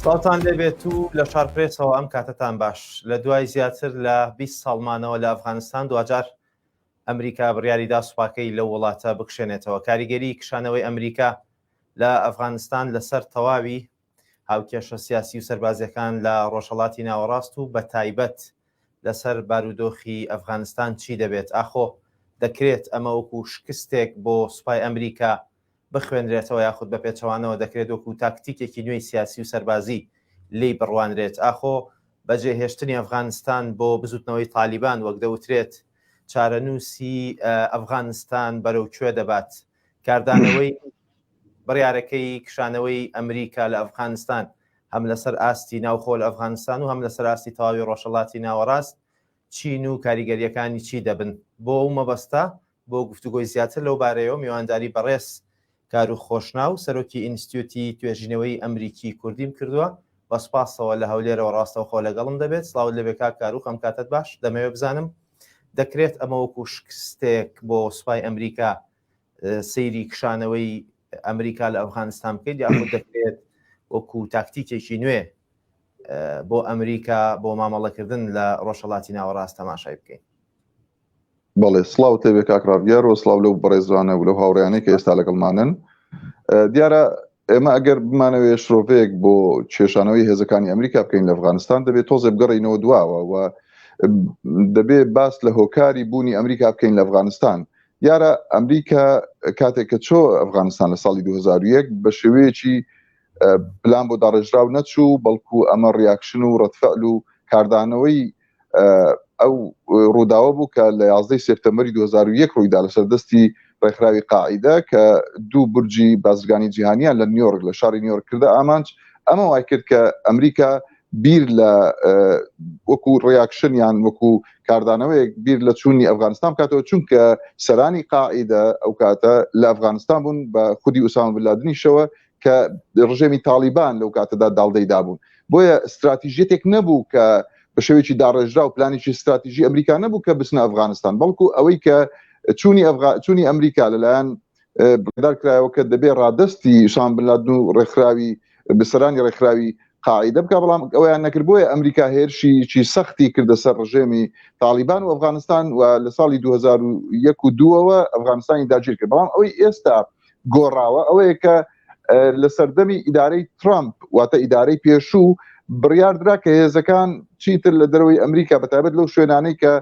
ساڵتان لێبێت و لە شارپرێسەوە ئەم کاتتان باش. لە دوای زیاتر لە 20 ساڵمانەوە لە ئەفغانستان دوجار ئەمریکا بڕیاریدا سوپاکەی لە وڵاتە بکشێنێتەوە. کاریگەری کشانەوەی ئەمریکا لە ئەفغانستان لەسەر تەواوی هاوکێشە سیاسی و سەربازیەکان لە ڕۆژهەڵاتی ناوەڕاست و بە تایبەت لەسەر بارودۆخی ئەفغانستان چی دەبێت؟ ئاخۆ دەکرێت ئەمە وەکو شکستێک بۆ سوپای ئەمریکا بخوێنرێتەوە یاخود بە پێچەوانەوە دەکرێت وەکو تاکتیکێکی نوێی سیاسی و سەربازی لی بڕوانرێت؟ ئاخۆ بەجێهێشتنی ئەفغانستان بۆ بزوتنەوەی تالیبان وەک دەوترێت چارەنووسی ئەفغانستان بەرەو کوێ دەبات؟ کاردانەوەی بڕیارەکەی کشانەوەی ئەمریکا لە ئەفغانستان هەم لەسەر ئاستی ناوخۆ لە ئەفغانستان و هەم لەسەر ئاستی تەواوی ڕۆژهەڵاتی ناوەڕاست چین و کاریگەریەکانی چی دەبن؟ بۆ ئەو مەبەستە بۆ گفتوگۆی زیاتر لەو بارەیەوە میوانداری بەڕێز کار و خۆشناو سەرۆکی ئینستیتیوتی توێژینەوەی ئەمریکی کوردیم کردووە. بە سوپاسەوە لە هەولێرەوە ڕاستەوخۆ لەگەڵم دەبێت. سڵاو لەبێ کاک کاروخ، ئەم کاتت باش. دەمەوێت بزانم دەکرێت ئەمە وەکو شکستێک بۆ سوپای ئەمریکا سەیری کشانەوەی ئەمریکا لە ئەفغانستان بکەیت یاخود دەکرێت وەکو تاکتیکێکی نوێ بۆ ئەمریکا بۆ مامەڵەکردن لە ڕۆژهەڵاتی ناوەڕاست تەماشای بکەین؟ بەڵێ سڵاو تێبێ کاکڕاویار و سڵاو لەو بەڕێزانە و لەو هاوڕیانەی کە ئێستا لەگەڵمانن. دیارە ئێمە ئەگەر بمانەوێت شرۆڤەیەک بۆ کێشانەوەی هێزەکانی ئەمریکا بکەین لە ئەفغانستان دەبێت تۆزێ بگەڕینەوە دواوە و دەبێت باس لە هۆکاری بوونی ئەمریکا بکەین لە ئەفغانستان. دیارە ئەمریکا کاتێک کە چۆ ئەفغانستان لە ساڵی 2001 بە شێوەیەکی پلان بۆ داڕێژراو نەچوو، بەڵکو ئەمە ڕیاکشن و ڕەتفەعل و کاردانەوەی ئەو ڕووداوە بوو کە لە 11 سپتەمبەری 2001 ڕوویدا لەسەر دەستی ڕێکخراوی قاعیدە کە دوو بورجی بازرگانی جیهانیان لە نیویۆرک لە شاری نیویۆرک کردە ئامانج. ئەمە وای کرد کە ئەمریکا بیر لە وەکو ڕیاکشنیان وەکو کاردانەوەیەک بیر لە چوونی ئەفغانستان بکاتەوە، چونکە سەرانی قاعیدە ئەو کاتە لە ئەفغانستان بوون بە خودی ئوسامە بن لادنیشەوە کە ڕژێمی تالیبان لەو کاتەدا داڵدەیدا بوون. بۆیە استراتیژیەتێک نەبوو کە بە شێوەیەکی داڕێژرا و پلانێکی استراتیژی ئەمریکا نەبوو کە بچنە ئەفغانستان، بەڵکو ئەوەی کە چوونی ئەمریکا لەلایەن بڕیار کرایەوە کە دەبێت ڕادستی ئوسامە بن لادن و ڕێکخراوی بەسەرانی ڕێکخراوی قاعیدە بکە، بەڵام ئەویان نەکرد. بۆیە ئەمریکا هێرشی سەختی کردە سەر ڕژێمی تالیبان و ئەفغانستان و لە ساڵی 2001 و 2ەوە ئەفغانستانی داگیر کرد. بەڵام ئەوەی ئێستا گۆڕاوە ئەوەیە کە لە سەردەمی ئیدارەی ترامپ واتە ئیدارەی پێشوو بڕیاردرا کە هێزەکان چیتر لە دەرەوەی ئەمریکا بەتایبەت لەو شوێنانەی کە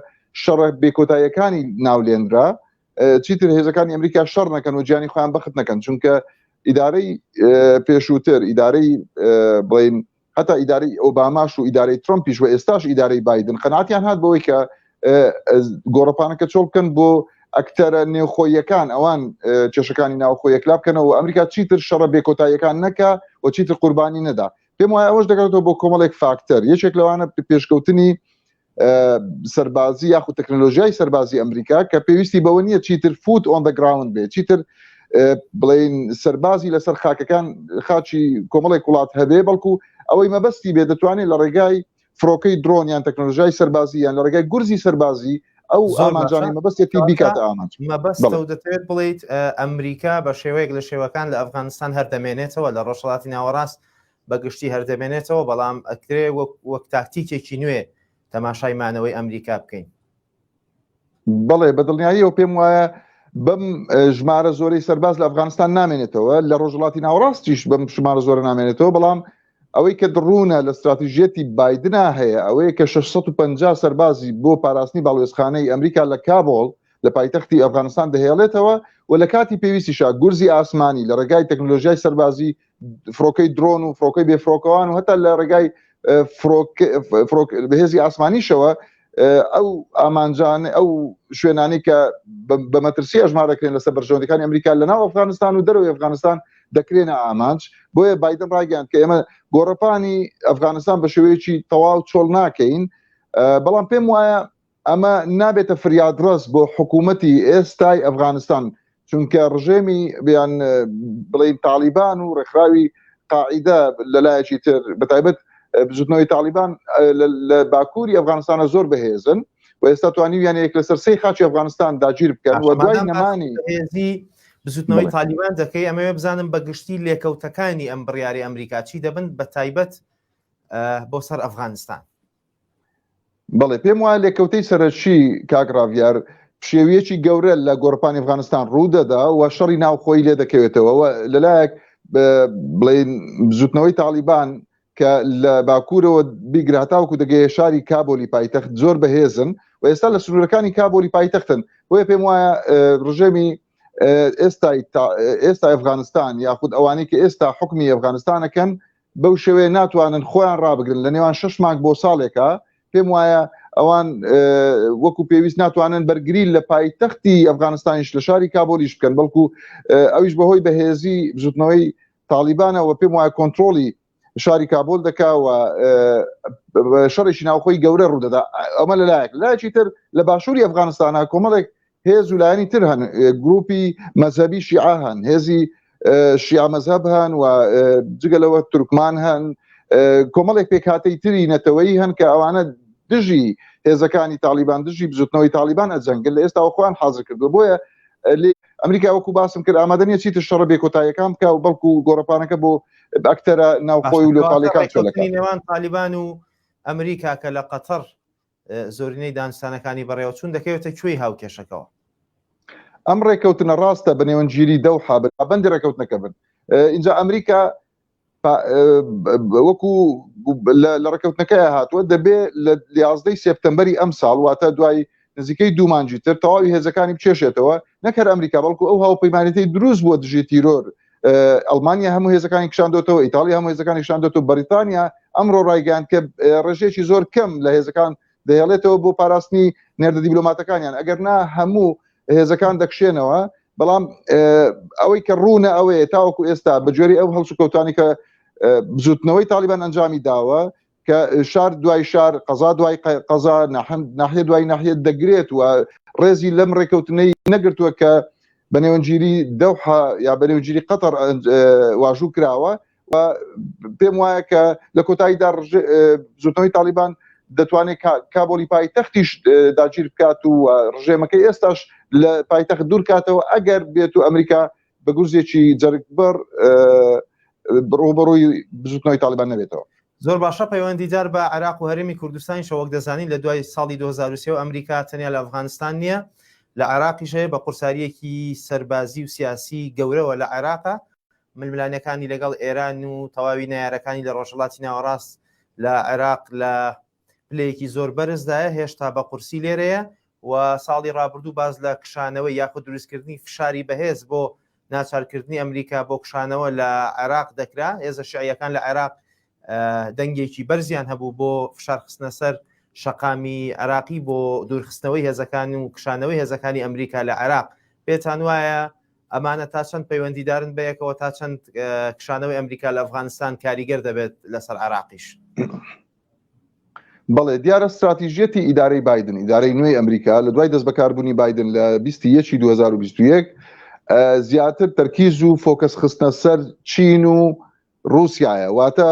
شەڕە بێکۆتاییەکانی ناولێنرا چیتر هێزەکانی ئەمریکا شەڕ نەکەن و گیانی خۆیان بەخت نەکەن، چونکە ئیدارەی پێشووتر ئیدارەی بڵین هەتا ئیدارەی ئۆباماش و ئیدارەی ترامپیش و ئێستاش ئیدارەی بایدن قەناعەتیان هات بەوەی کە گۆڕەپانەکە چۆڵ بکەن بۆ ئەکتەرە نێوخۆیەکان ئەوان کێشەکانی ناوخۆی یەکلا بکەنەوە ئەمریکا چیتر شەڕە بێکۆتاییەکان نەکا و چیتر قوربانی نەدا. پێم وایە ئەوەش دەکاتەوە بۆ کۆمەڵێک فاکتەر. یەکێک لەوانە پێشکەوتنی سەربازی یاخود تەکنۆلۆژیای سەربازی ئەمریکا کە پێویستی بەوە نییە چیتر فوت ئۆن دە گراوند بێت، چیتر بڵین سەربازی لەسەر خاکەکان خاچی کۆمەڵێک وڵات هەبێ، بەڵکو ئەوەی مەبەستی بێ دەتوانێت لە ڕێگای فڕۆکەی درۆن یان تەکنۆلۆژیای سەربازی یان لە ڕێگای گورزی سەربازی ئەو ئامانجانی مەبەستێتی بیکاتە ئامانج. مەبەستە و دەتوێت بڵیت ئەمریکا بە شێوەیەک لە شێوەکان لە ئەفغانستان هەردەمێنێتەوە لە ڕۆژهەڵاتی ناوەڕاست بەگشتی هەردەمێنێتەوە، بەڵام ئەکرێ وەک تاکتیکێکی نوێ تەماشای مانەوەی ئەمریکا بکەین. بەڵێ بەدڵنیاییەوە پێم وایە بەم ژمارە زۆرەی سەرباز لە ئەفغانستان نامێنێتەوە، لە ڕۆژهەڵاتی ناوەڕاستیش بەم ژمارە زۆرە نامێنێتەوە، بەڵام ئەوەی کە دڕوونە لە استراتیژیەتی بایدنا هەیە ئەوەیە کە 650 سەربازی بۆ پاراستنی باڵوێزخانەی ئەمریکا لە کابۆڵ لە پایتەختی ئەفغانستان دەهێڵێتەوە و لە کاتی پێویستیشا گورزی ئاسمانی لە ڕێگای تەکنۆلۆژیای سەربازی فڕۆکەی درۆن و فڕۆکەی بێفڕۆکەوان و هەتا لە ڕێگای بەهێزی ئاسمانیشەوە ئەو ئامانجان ئەو شوێنانی کە بە مەترسی ئەژمار دەکرێن لەسەر بەرژەوەندەکانی ئەمریکا لەناو ئەفغانستان و دەرەوەی ئەفغانستان دەکرێنە ئامانج. بۆیە بایدن ڕاگەیاند کە ئێمە گۆڕەپانی ئەفغانستان بە شێوەیەکی تەواو چۆڵ ناکەین، بەڵام پێم وایە ئەمە نابێتە فریادڕەس بۆ حکوومەتی ئێستای ئەفغانستان، چونکە ڕژێمی بیان بڵین تالیبان و ڕێکخراوی قاعیدە لەلایەکی تر بەتایبەت بزوتنەوەی تالیبان لە باکووری ئەفغانستانە زۆر بەهێزن و ئێستا توانیویان یەک لەسەر سەی خاچی ئەفغانستان داگیر بکەن و دوای نەمانی بزوتنەوەی تالیبان دەکەی ئەمەوێ بزانم بەگشتی لێکەوتەکانی ئەم بڕیاری ئەمریکا چی دەبن بە تایبەت بۆ سەر ئەفغانستان. بەڵێ پێم وایە لێکەوتەی سەرەکی کاگڕاڤیار شێوەیەکی گەورە لە گۆڕپانی ئەفغانستان ڕوودەدا و شەڕی ناوخۆی لێ دەکەوێتەوە لەلایەک بڵێن بزوتنەوەی تالیبان کە لە باکوورەوە بیگراتاوکو دەگەیە شاری کابۆلی پایتەخت زۆر بەهێزن و ئێستا لە سنوورەکانی کابۆلی پایتەختن بۆیە پێم وایە ڕژێمی ئێستا ئەفغانستان یاخود ئەوانەی کە ئێستا حکمی ئەفغانستانەکەن بەو شێوەیە ناتوانن خۆیان ڕابگرن لە نێوان 6 مانگ بۆ ساڵێکە پێم وایە ئەوان وەکو پێویست ناتوانن بەرگری لە پایتەختی ئەفغانستانیش لە شاری کابۆلیش بکەن بەڵکو ئەویش بەهۆی بەهێزی بزوتنەوەی تالیبانەوە پێم وایە کۆنتترۆلی شاری کابۆل دەکاوە شەڕێکی ناوخۆی گەورە ڕوودەدا ئەمە لەلایەکی تر لە باشووری ئەفغانستانە کۆمەڵێک هێز و لایەنی تر هەن گروپی مەذهبی شیعە هەن هێزی شیعە مەذهب هەن و جگەلەوە تورکمان هەن کۆمەڵێک پێکهاتەی تری نەتەوەیی هەن کە ئەوانە دژی هێزەکانی تالیبان دژی بزوتنەوەی تالیبان ئەجەنگن لە ئێستا خۆیان حاضر کردو بۆیە ئەمریکا وەکو باسم کرد ئامادە نیە چیتر شەڕ بێکۆتاییەکان بکە و بەڵکو گۆڕەپانەکە بۆ ئەکتەرە ناوخۆی و لۆکاڵیەکان نێوان تالیبان و ئەمریکا کە لە قەتەر زۆرینەی دانستانەکانی بەڕێوەچوون دەکەوێتە کوێی هاوکێشەکەەوە. ئەم ڕێکەوتنە ڕاستە بە نێوەنگیری دەوحا بەندی ڕێکەوتنەکە بن اینجا ئەمریکا وەکو لە ڕێکەوتنەکەی هاتووە دەبێ لە 11 سپتەمبەری ئەم ساڵ واتە دوای نزیکەی 2 مانگی تر تەواوی هێزەکانی بچێشێتەوە نەکەر ئەمریکا بەڵکو ئەو هاوپەیمانێتی دروست بووە دژی تیرۆر ئەڵمانیا هەموو هێزەکانی کشاندۆتەوە ئیتالیا هەموو هێزەکانی کشاندۆتەوە بەریتانیا ئەمڕۆ ڕایگەیاند کە ڕێژێکی زۆر کەم لە هێزەکان دەهێڵێتەوە بۆ پاراستنی نێردە دیبلۆماتەکانیان ئەگەر نا هەموو هێزەکان دەکشێنەوە بەڵام ئەوەی کە ڕوونە ئەوەیە تاوەکو ئێستا بەگوێری ئەو هەڵسوکەوتانی کە بزوتنەوەی تالیبان ئەنجامی داوە کە شار دوای شار قەزا دوای قەزا ناحیە دوای ناحیە دەگرێت و ڕێزی لەم ڕێکەوتنەی نەگرتووە کە بە نێوەنگیری دەوحا یا بە نێوەنگیری قەتەر واژوو کراوە و پێم وایە کە لە کۆتاییدا بزوتنەوەی تالیبان دەتوانێت کابۆلی پایتەختیش داگیر بکات و ڕژێمەکەی ئێستاش لە پایتەخت دوور کاتەوە ئەگەر بێت و ئەمریکا بە گورزێکی جەرگبەر ڕۆبەڕۆی بزوتنەوەی تالیبان نەبێتەوە. زۆر باشە پەیوەندیدار بە عێراق و هەرێمی کوردستانی شەوەک دەزانین لە دوای ساڵی 2023 ئەمریکا تەنیا لە ئەفغانستان نییە لە عێراقیشەیە بە قورساریەکی سەربازی و سیاسی گەورەوە لە عێراقا ململانەکانی لەگەڵ ئێران و تەواوی نایارەکانی لە ڕۆژهەڵاتی ناوەڕاست لە عێراق لە پلەیەکی زۆر بەرزدایە هێشتا بە قورسی لێرەیە و ساڵی ڕابردوو باز لە کشانەوەی یاخود دروستکردنی فشاری بەهێز بۆ ناچارکردنی ئەمریکا بۆ کشانەوە لە عێراق دەکرا هێزە شیعیەکان لە عێراق دەنگێکی بەرزیان هەبوو بۆ فشارخستنە سەر شەقامی عێراقی بۆ دوورخستنەوەی هێزەکان و کشانەوەی هێزەکانی ئەمریکا لە عێراق پێتان وایە ئەمانە تا چەند پەیوەندیدارن بەیەکەوە تا چەند کشانەوەی ئەمریکا لە ئەفغانستان کاریگەر دەبێت لەسەر عێراقیش. بەڵێ دیارە استراتیژیەتی ئیدارەی بایدن ئیدارەی نوێی ئەمریکا لە دوای دەست بەکاربوونی بایدن لە 21 2021 زیاتر تەرکیز و فۆکەس خستنە سەر چین و رووسایە واتە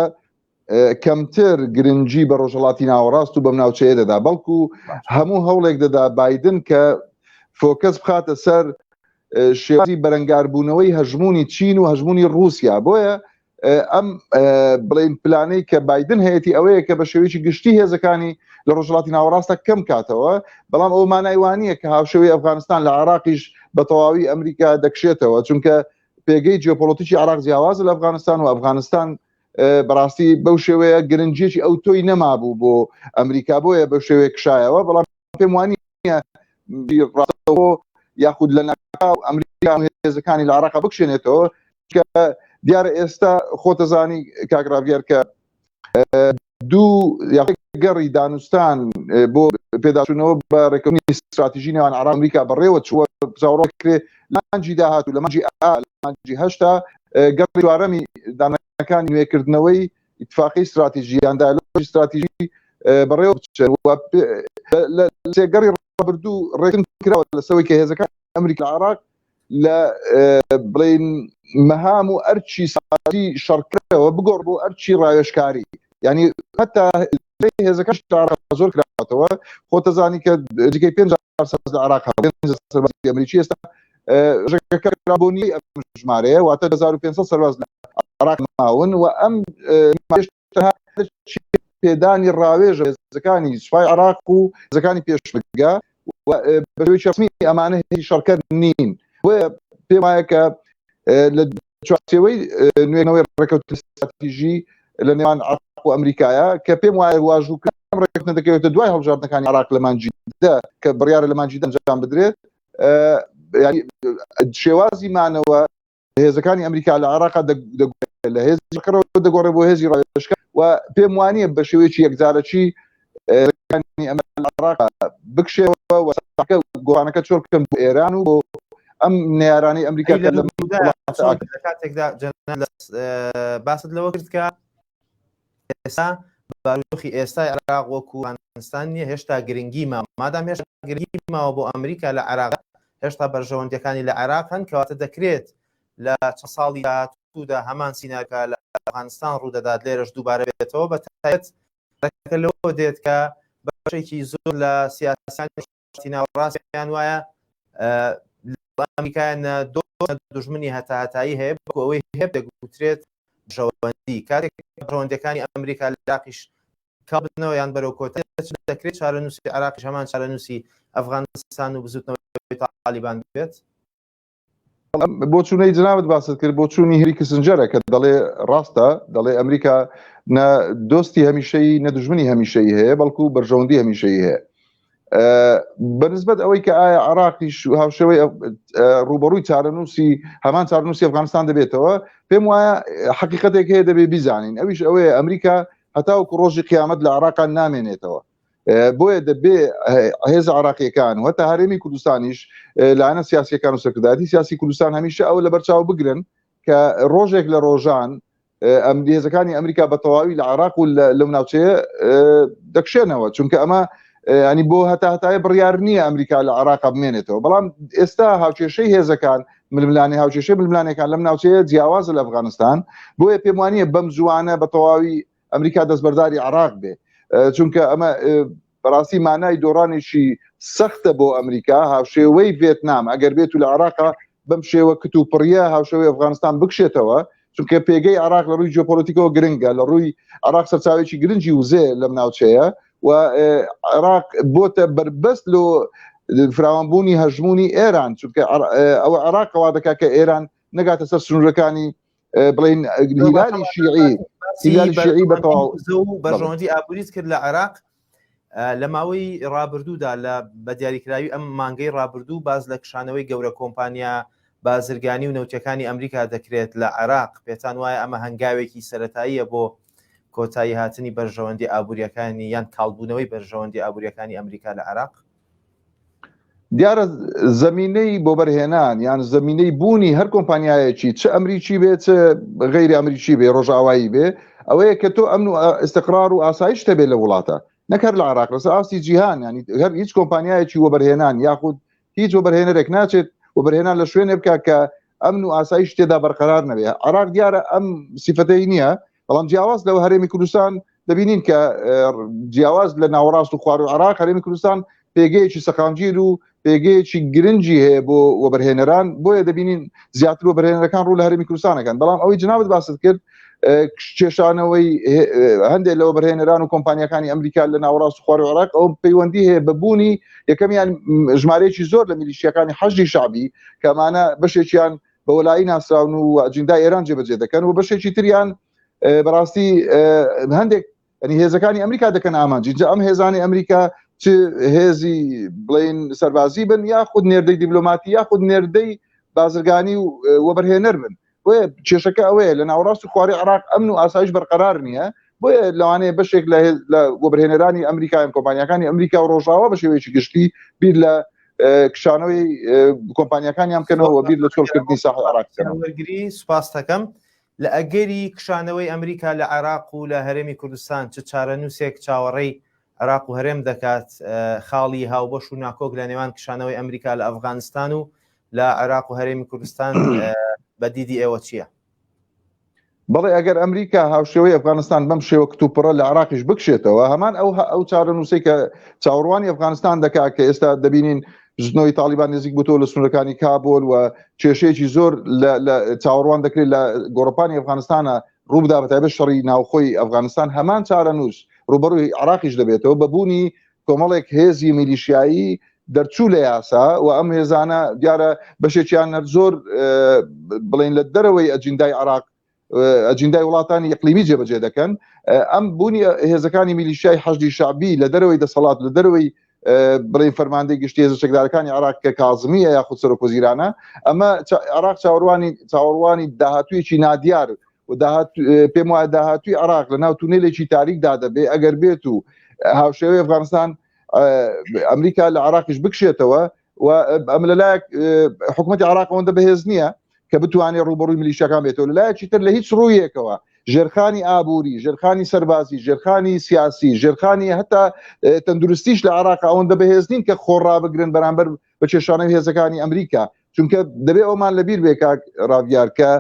کەمتر گرنگی بە ڕۆژهەڵاتی ناوەڕاست و بەم ناوچەیە دەدا بەڵکو هەموو هەوڵێک دەدا بایدن کە فۆکەس بخاتە سەر شێوازی بەرەنگاربوونەوەی هەژمونی چین و هەژمونی رووسیا بۆیە ئەم بڵێن پلانەی کە بایدن هەیەی ئەوەیە کە بە شێوەیەکی گشتی هێزەکانی لە ڕۆژهەڵاتی ناوەڕاستە کەم کاتەوە بەڵام ئەو مانایوانیە کە هاوشێوەی ئەفغانستان لە عێراقیش بە تەواوی ئەمریکا دەکشێتەوە چونکە پێگەی جیۆپۆلیتیکی عێراق جیاواز لە ئەفغانستان و ئەفغانستان بەڕاستی بەو شێوەیە گرنگیەکی ئەو تۆی نەمابوو بۆ ئەمریکا بۆیە بەو شێوەیە کشایەوە بەڵام پێم وانیە یاخود لە ناو ئەمریکا هێزەکانی لە عێراق بکشێنێتەوە کە دیارە ئێستا خۆتەزانی کاگراڤیار کە دوو گەڕی دانوستان بۆ پێداچوونەوە بە ڕێکەوتنی استراتیژی نێوان عێراق ئەمریکا بەڕێوە چووە زاوڕۆکرێ لە مانگی داهات و لە مانگی مانگی هەشتا گەڕی دوارەمی دانەکانی نوێکردنەوەی ئیتفاقی استراتیژیان دایلۆژی استراتیژی بەڕێوە بچێن لە سێگەڕی ڕابردوو ڕێکن کراوە لەسەوەی کە هێزەکان ئەمریکا لە عێراق لە بڵێن مەهام و ئەرچی سازی شەڕکردەوە بگۆڕ بۆ ئەرچی ڕاوێژکاری یعنی هەتا هێزەکەش زۆر کراوەتەوە خۆتەزانی کە جگەی 5 سەرباز لە عێراق سەربازی ئەمریکی ئێستا ژمارەیە ژمارەیە واتە 1500 سەرباز لە عێراق ماون و ئەم پێدانی ڕاوێژە هێزەکانی سوپای عراق و هێزەکانی پێشمەرگە بەشێوەیەکی ڕسمی ئەمانە هێزی شەڕکەر نین. بۆیە پێم وایە کە لە چوارچێوەی نوێنەوەی ڕێکەوتنی استراتیژی لە نێوان عراق و ئەمریکایە کە پێم وایە واژووکردن ڕێکەوتنە دەکەوێتە دوای هەڵبژاردنەکانی عراق لە مانجیدا کە بڕیارە لە مانجیدا ئەنجام بدرێت. شێوازی مانەوە هێزەکانی ئەمریکا لە عراقا لە هێزی قڕەوە دەگۆڕێ بۆ هێزی ڕایشکە و پێم وانە بە شێوەیەکی یەکجارەکی عراق بکشێەوە وەساکە گۆڕانەکە چۆر بکەن بۆ ئێران و بۆ ئەم نێرانەی ئەمریکا کاتێکدا باست لەوە کرد کە ئێستا باروخی ئێستای عراق وەکو ئەفغانستان نیە، هێشتا گرنگی مادام هێشتا گرنگی ماوە بۆ ئەمریکا لە عراق، هێشتا بەرژەوەندەکانی لە عراق هەن کەواتە دەکرێت لە چەند ساڵی داهاتوودا هەمان سیناکە لە ئەفغانستان ڕوودەدات لێرەش دووبارە بێتەوە بەتایبەت لەوە دێت کە بەشێکی زۆر لە سیاسەتی ناوەڕاستیان وایە ئەمریکایانە دوژمنی هەتاهەتایی هەیە بۆ ئەوەی هەیە دەگوترێت بەرژەوەندی کاتێک بەرژەوەندەکانی ئەمریکا لە عراقیش کابنەوە یان بەرەو کۆتە دەکرێت چارەنووسی عراقیش هەمان چارەنووسی ئەفغانستان و بزوتنەوەی تالیبان بێت. بۆ چوونەی جنابەت باست کرد بۆ چوونی هێری کسنجەرە کە دەڵێ ڕاستە، دەڵێ ئەمریکا نە دۆستی هەمیشەیی نە دوژمنی هەمیشەیی هەیە بەڵکو بەرژەوەندی هەمیشەیی هەیە. بەنسبەت ئەوەی کە ئایا عراقیش هاوشێوەی ڕوبەڕووی چارەنووسی هەمان چارەنووسی ئەفغانستان دەبێتەوە، پێم وایە حقیقەتێک هەیە دەبێ بیزانین، ئەویش ئەوەیە ئەمریکا هەتاوەکو ڕۆژی قیامەت لە عراقان نامێنێتەوە. بۆیە دەبێ هێز عراقیەکان و هەتا هەرێمی کوردستانیش لایەنە سیاسیەکان و سەرکردایەتی سیاسی کوردستان هەمیشە ئەو لە بەرچاو بگرن کە ڕۆژێک لە ڕۆژان ئەم هێزەکانی ئەمریکا بە تەواوی لە عراق و لەو ناوچەیە دەکشێنەوە، چونکە ئەمە ینی بۆ هەتاهەتای بڕیار نییە ئەمریکا لە عراقا بمێنێتەوە. بەڵام ئێستا هاوچێشەی هێزەکان ململانی هاوچێشەی ململانەکان لەم ناوچەیە جیاوازە لە ئەفغانستان، بۆیە پێم وانییە بەم زوانە بە تەواوی ئەمریکا دەستبەرداری عراق بێ، چونکە ئەمە بەڕاستی مانای دۆڕانێکی سەختە بۆ ئەمریکا. هاوشێوەی ڤێتنام ئەگەر بێت و لە عراقا بەم شێوە کتوپڕیە هاوشێوەی ئەفغانستان بکشێتەوە، چونکە پێگەی عراق لە ڕووی جیۆپۆلیتیکەوە گرنگە، لە ڕووی عراق سەرچاوێکی گرنگی وزێ لەم ناوچەیە و عراق بۆتە بربەست لۆ فراوانبوونی هەژمونی ئێران، چونکە ئەوە عراق وا دەکات کە ئێران نەگاتە سەر سنوورەکانی بڵین هیلالی شیعی بەتەواو بەرژەوەندی ئابووریت کرد لە عراق لە ماوەی ڕابردوودا لە بە دیاریکراوی ئەم مانگەی ڕابردوو باز لە کشانەوەی گەورە کۆمپانیا بازرگانی و نەوتەکانی ئەمریکا دەکرێت لە عراق. پێتان وایە ئەمە هەنگاوێکی سەرەتاییە بۆ کۆتایی هاتنی بەرژەوەندی ئابوووریەکانی یان کاڵبوونەوەی بەرژەوەندی ئابوووریەکانی ئەمریکا لە عراق؟ دیارە زمینەی بۆ بەرهێنان یان زمینەی بوونی هەر کۆمپانیایەکی چه ئەمریکی بێ چه غەیری ئەمریکی بێ ڕۆژاوایی بێ ئەوەیە کە تۆ ئەمن و ئستقرار و ئاسایش هەبێ لە وڵاتە، نەکەر لە عراق لەسەر ئاستی جیهان، ینی هەر هیچ کۆمپانیایەکی وەبەرهێنان یاخود هیچ وەبەرهێنەرێک ناچێت وەبەرهێنان لە شوێنێ بکە کە ئەمن و ئاسایش تێدا بەرقەرار نەبێ. عراق دیارە ئەم سیفەتەی نییە، بەڵام جیاواز لەوە هەرێمی کوردستان دەبینین کە جیاواز لە ناوەڕاست و خوار و عراق هەرێمی کوردستان پێگەیەکی سەقامگیر و پێگەیەکی گرنگی هەیە بۆ وەبەرهێنەران، بۆیە دەبینین زیاتر وەبەرهێنەرەکان ڕوو لە هەرێمی کوردستانەکەن. بەڵام ئەوەی جنابەت باست کرد کێشانەوەی هەندێک لە وەبەرهێنەران و کۆمپانیەکانی ئەمریکا لە ناوەڕاست و خوار و عراق ئەو پەیوەندی هەیە بەبوونی یەکەمیان ژمارەیەکی زۆر لە میلیشیەکانی حەشدی شعبی کە ئەمانە بەشێکیان بە وەلایی ناسراون و ئەجندای ئێران جێبەجێ دەکەن و بەشێکی تریان بەڕاستی هەندێک هێزەکانی ئەمریکا دەکەن ئامانجی. ئەم هێزانی ئەمریکا چ هێزی بڵین سەربازی بن یاخود نێردەی دیبلۆماتی یاخود نێردەی بازرگانی و وەبەرهێنەر بن. بۆیە کێشەکە ئەوەیە لە ناوەڕاست و خواری عراق ئەمن و ئاسایش بەرقەرار نییە، بۆیە لەوانەیە بەشێک لە وەبەرهێنەرانی ئەمریکایان کۆمپانیەکانی ئەمریکا و ڕۆژاوا بە شێوەیەکی گشتی بیر لە کشانەوەی کۆمپانیەکانیان بکەنەوە بیر لە چۆڵکردنی ساحەی عراق بکەنەوە. وەرگری سوپاس دەکەم. لە ئەگەری کشانەوەی ئەمریکا لە عراق و لە هەرێمی کوردستان چ چارەنووسێک چاوەڕێی عراق و هەرێم دەکات خاڵی هاوبەش و ناکۆک لە نێوان کشانەوەی ئەمریکا لە ئەفغانستان و لە عراق و هەرێمی کوردستان بەدیدی ئێوە چییە؟ بەڵێ ئەگەر ئەمریکا هاوشێوەی ئەفغانستان بەم شێوە کتوپڕە لە عراقیش بکشێتەوە، هەمان ئەو چارەنووسەی کە چاوەڕوانی ئەفغانستان دەکات کە ئێستا دەبینین ژنەوەی تالیبان نزیک بووتەوە لە سنوورەکانی کابۆل و کێشەیەکی زۆر لە چاوەڕوان دەکرێت لە گۆڕپانی ئەفغانستانە ڕووبدا بەتایبەت شەڕی ناوخۆی ئەفغانستان، هەمان چارەنووس ڕوبەڕووی عراقیش دەبێتەوە بەبوونی کۆمەڵێک هێزی میلیشیایی دەرچوو لە یاسا و ئەم هێزانە دیارە بەشێکیان زۆر بڵین لە دەرەوەی ئەجندای عراق ئەجندای وڵاتانی یەقلیمی جێبەجێ دەکەن ئەم بوونی هێزەکانی میلیشیای حەشدی شعبی لە دەرەوەی دەسەڵات لە دەرەوەی بڵین فەرماندەی گشتی هێزە چەکدارەکانی عراق کە کازمیە یاخود سەرۆک وەزیرانە ئەمە عراق چاوەڕوانی داهاتوویەکی نادیار و پێم وایە داهاتووی عراق لە ناو تونێلێکی تاریکدا دەبێ ئەگەر بێت و هاوشێوەی ئەفغانستان ئەمریکا لە عراقیش بکشێتەوە و ئەم لەلایەک حکوومەتی عراق ئەوەندە بەهێز نییە کە بتوانێت ڕوبەڕووی میلیشیەکان بێتەوە لەلایەکی تر لە هیچ ڕوویەکەوە ژێرخانی ئابووری ژێرخانی سەربازی ژێرخانی سیاسی ژێرخانی هەتا تەندروستیش لە عراق ئەوەندە بەهێز نین کە خۆڕابگرن بەرامبەر بە کێشانەی هێزەکانی ئەمریکا چونکە دەبێت ئەومان لەبیر بێ کاک ڕاویار کە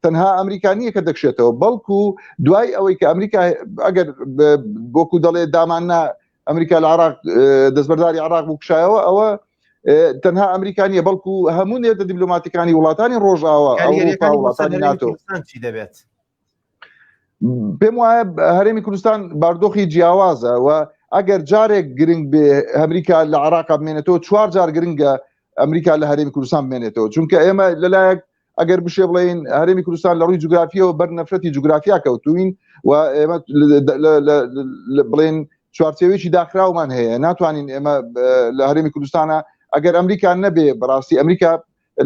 تەنها ئەمریکانیە کە دەکشێتەوە بەڵکو دوای ئەوەی کە ئەمریکا ئەگەر بۆکو دەڵێ داماننا ئەمریکا لە عراق دەستبەرداری عراق بوو کشایەوە ئەوە تەنها ئەمریکانیە بەڵکو هەموو نێتە دیبلۆماتیکانی وڵاتانی ڕۆژاوە ئەوروپا وڵاتانی ناتۆ چی دەبێت پێم وایە هەرێمی کوردستان باردۆخی جیاوازە و ئەگەر جارێک گرنگ بێ ئەمریکا لە عراق بمێنێتەوە 4 جار گرنگە ئەمریکا لە هەرێمی کوردستان بمێنێتەوە چونکە ئێمە لەلایەک ئەگەر بشێ بڵین هەرێمی کوردستان لە ڕووی جوگرافیەوە بەر نەفرەتی جوگرافیا کەوتوین و ئێمە بڵین چوارچێوێکی داخراومان هەیە ناتوانین ئێمە لە هەرێمی کوردستانە ئەگەر ئەمریکا نەبێ بەڕاستی ئەمریکا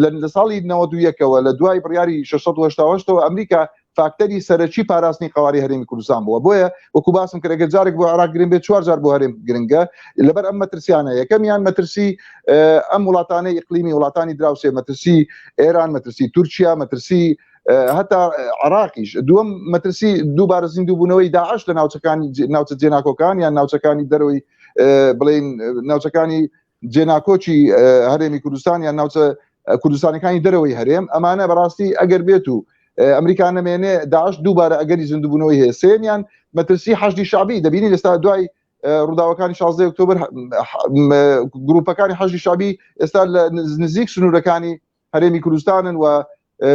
لە ساڵی 91ەوە لە دوای بڕیاری 688ەوە ئەمریکا فاکتەری سەرەکی پاراستنی قواری هەرێمی کوردستان بووە بۆیە وەکو باسم کرد ئەگەر جارێک بۆ عراق گرنگ بێت 4 جار بۆ هەرێم گرنگە لەبەر ئەم مەترسیانە یەکەمیان مەترسی ئەم وڵاتانەی ئیقلیمی وڵاتانی دراوسێ مەترسی ئێران مەترسی تورکیا مەترسی هەتا عراقیش دووەم مەترسی دووبارە زیندووبوونەوەی داعش لە ناوچە جێناکۆکان یان ناوچەکانی دەرەوەی بڵین ناوچەکانی جێناکۆچی هەرێمی کوردستان یان ناوچە کوردستانەکانی دەرەوەی هەرێم ئەمانە بەڕاستی ئەگەر بێت و ئەمریکا نەمێنێ داعش دووبارە ئەگەری زیندووبوونەوەی هەیە سێنیان مەترسی حەشدی شعبی دەبینی ئێستا دوای ڕووداوەکانی 16 ئۆکتۆبر گروپەکانی حەشدی شعبی ئێستا لە نزیک سنوورەکانی هەرێمی کوردستانن و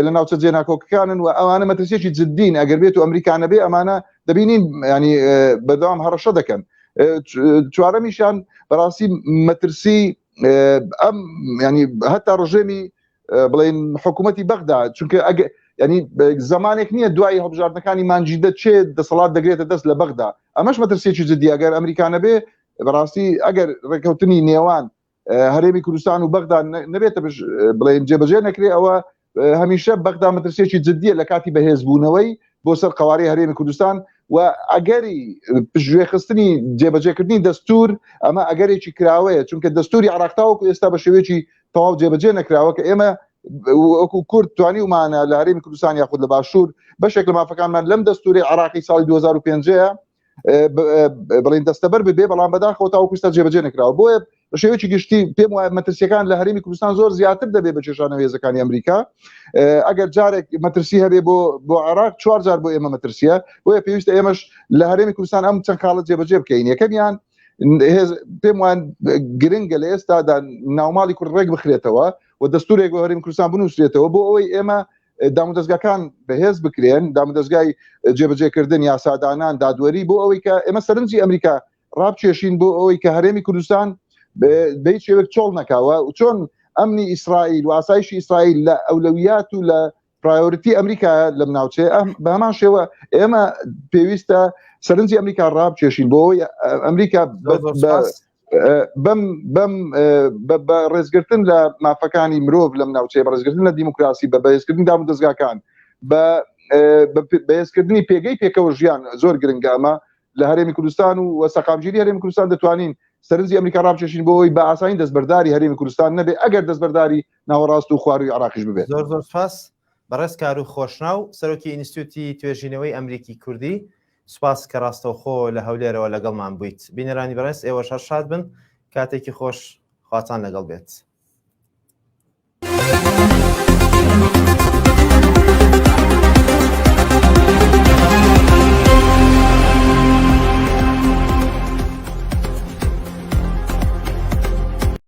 لە ناوچە جێناکۆکەکانن و ئەوانە مەترسیەکی جددین ئەگەر بێت و ئەمریکا نەبێ ئەمانە دەبینین ینی بەدەوام هەڕەشە دەکەن چوارەمیشان بەڕاستی مەترسی ئەم ینی هەتا ڕژێمی بڵین حکوومەتی بەغدا چونکە ینی زمانێک نییە دوای هەڵبژاردنەکانی مانجیدە چێ دەسەڵات دەگرێتە دەست لە بەغدا ئەمەش مەترسیێکی جددی ئەگەر ئەمریکا نەبێ بەڕاستی ئەگەر ڕێکەوتنی نێوان هەرێمی کوردستان و بەغدا نەبێتە بڵین جێبەجێ نەکرێ ئەوە هەمیشە بەغدا مەترسیێکی جددیە لە کاتی بەهێزبوونەوەی بۆ سەر قواری هەرێمی کوردستان و ئەگەری پشتگوێخستنی جێبەجێکردنی دەستور ئەمە ئەگەرێکی کراوەیە چونکە دەستوری عراقتاوەکو ئێستا بە شێوەیەکی تەواو جێبەجێ نەکراوە کە ئێمە وەکو کورد توانی ومانە لە هەرێمی کوردستان یاخود لە باشوور بەشێک لە مافەکانمان لەم دەستوری عراقی ساڵی 2005 بڵین دەستەبەر ببێ بەڵام بەداخەوە تاوەکو ئێستا جێبەجێ نەکراوە بۆیە بە شێوەیەکی گشتی پێم وایە مەترسیەکان لە هەرێمی کوردستان زۆر زیاتر دەبێت بە کێشانەوە هێزەکانی ئەمریکا ئەگەر جارێک مەترسی هەبێ بۆ عراق 4 جار بۆ ئێمە مەترسیە بۆیە پێویستە ئێمەش لە هەرێمی کوردستان ئەم چەند خاڵت جێبەجێ بکەین یەکەمیان پێم وایە گرنگە لە ئێستادا ناوماڵی کورد ڕێک بخرێتەوە و دەستورێک بۆ هەرێمی کوردستان بنووسرێتەوە بۆ ئەوەی ئێمە دامودەستگاکان بەهێز بکرێن دامودەستگای جێبەجێکردن یاسادانان دادوەری بۆ ئەوەی کە ئێمە سەرنجی ئەمریکا ڕابکێشین بۆ ئەوەی کە هەرێمی کوردستان بە هیچ شێوەیەک چۆڵ نەکاوە و چۆن ئەمنی ئیسرائیل و ئاسایشی ئیسرائیل لە ئەولەویات و لە پرایۆریتی ئەمریکا لەم ناوچێ بە هەمان شێوە ئێمە پێویستە سەرنجی ئەمریکا ڕابکێشین بۆ ئەوەی ئەمریکا بە ڕێزگرتن لە مافەکانی مرۆڤ لەم ناوچێ بە ڕێزگرتن لە دیموکراسی بە بەهێزکردنی دامودەستگاکان بە بەهێزکردنی پێگەی پێکەوە ژیان زۆر گرنگە ئەمە لە هەرێمی کوردستان و سەقامگیری هەرێمی کوردستان دەتوانین سەرنجی ئەمریکا ڕابکێشین بۆ ئەوەی بە ئاسانی دەستبەرداری هەرێمی کوردستان نەبێ ئەگەر دەستبەرداری ناوەڕاست و خواروی عراقیش ببێت زۆر سپاس بەڕێز کار و خۆشناو سەرۆکی ئینستیتوتی توێژینەوەی ئەمریکی کوردی سپاس کە ڕاستەوخۆ لە هەولێرەوە لەگەڵمان بوویت بینەرانی بەڕێز ئێوە شاد بن کاتێکی خۆش خواتان لەگەڵ بێت